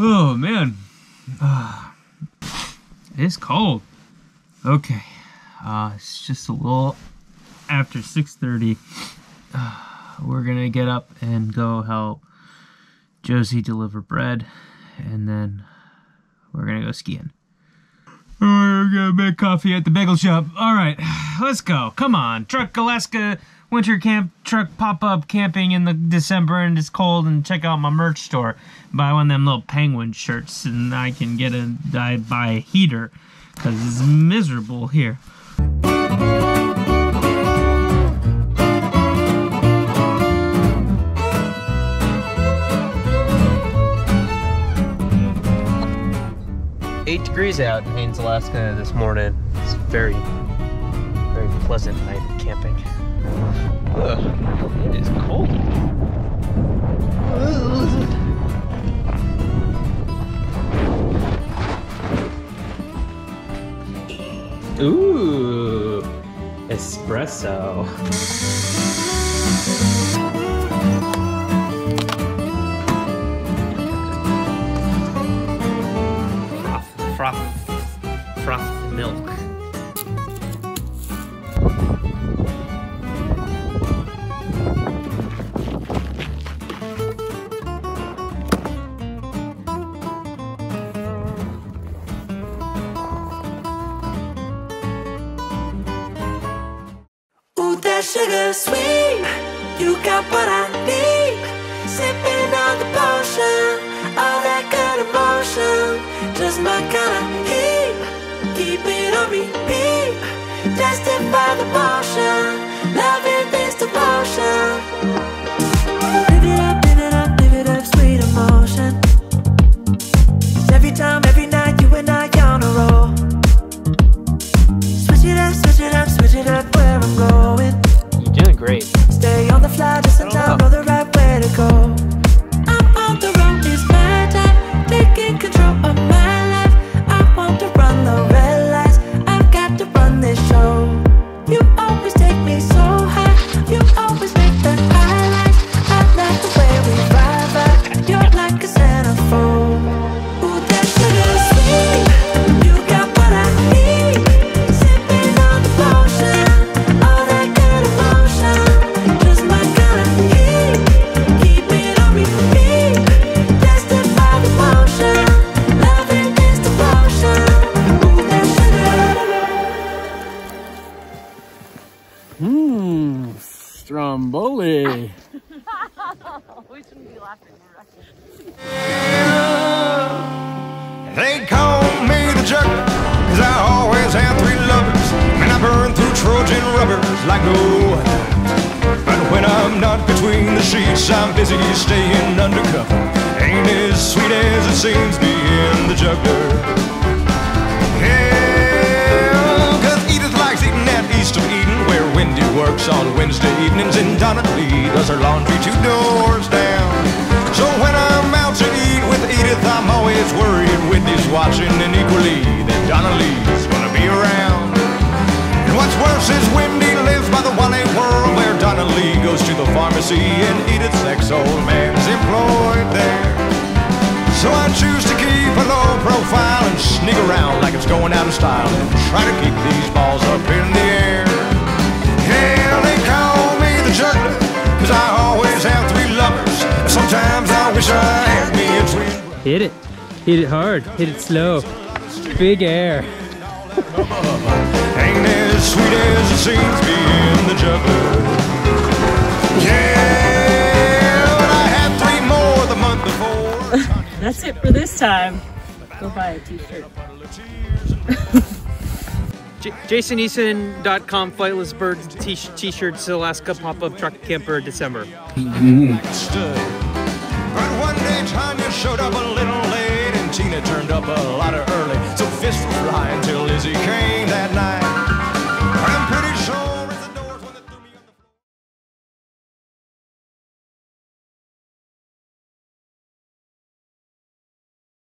Oh man, it's cold. Okay, it's just a little after 6:30. We're gonna get up and go help Josie deliver bread, and then we're gonna go skiing. We're gonna make coffee at the bagel shop. All right, let's go. Come on, Truck Alaska winter camp truck pop-up camping in the December and it's cold, and check out my merch store. Buy one of them little penguin shirts and I can buy a heater because it's miserable here. $8 degrees out in Haines, Alaska this morning. It's very, very pleasant night of camping. Ugh, it is cold. Ooh, espresso. Froth milk. That sugar sweet, you got what I need. Sipping on the potion, all that good emotion, just my kind of heat. Keep it on repeat, tested by the motion, loving this devotion. Live it up, live it up, live it up, sweet emotion. Every time, every night, you and I on a roll. Switch it up, switch it up, switch it up where I'm going. You're doing great. Stay on the fly, just in time, know the right way to go. I'm on the road, it's my time, taking control of my life. I want to run the red lights, I've got to run this show. You always take me so high, you always make the highlights. I like the way we vibe, you're like a centerfold. Ooh, that sugar sweet, you got what I need. Sipping on the potion, all that good emotion, just my kind of heat. Keep it on repeat, tested by the motion, loving this devotion. Ooh, that sugar. Stromboli. We shouldn't be laughing. They call me the juggler, 'cause I always have 3 lovers, and I burn through Trojan rubbers like no other. But when I'm not between the sheets, I'm busy staying undercover. Ain't as sweet as it seems being the juggler. Yeah, 'cause Edith likes eating at East of Eden, where Wendy works on Wednesday evenings, and Donna Lee does her laundry 2 doors down. So when I'm out to eat with Edith, I'm always worried Wendy's watching, and equally that Donna Lee's gonna be around. And what's worse is Wendy lives by the Wally World, where Donna Lee goes to the pharmacy, and Edith's ex-old man's employed there. So I choose to keep a low profile and sneak around like it's going out of style, and try to keep these balls up in the air. Yeah, they call me the juggler, 'cause I always have 3 lovers. Sometimes I wish I had me a twin. Hit it. Hit it hard. Hit it slow. Big air. Ain't as sweet as it seems being the juggler. Yeah, but I had 3 more the month before. That's it for this time. Go buy a t-shirt. JasonEason.com Flightless Birds t-shirts, Alaska pop-up truck camper December. But one day Tanya showed up a little late, and Tina turned up a lot early. So fists were flying till Lizzie came that night.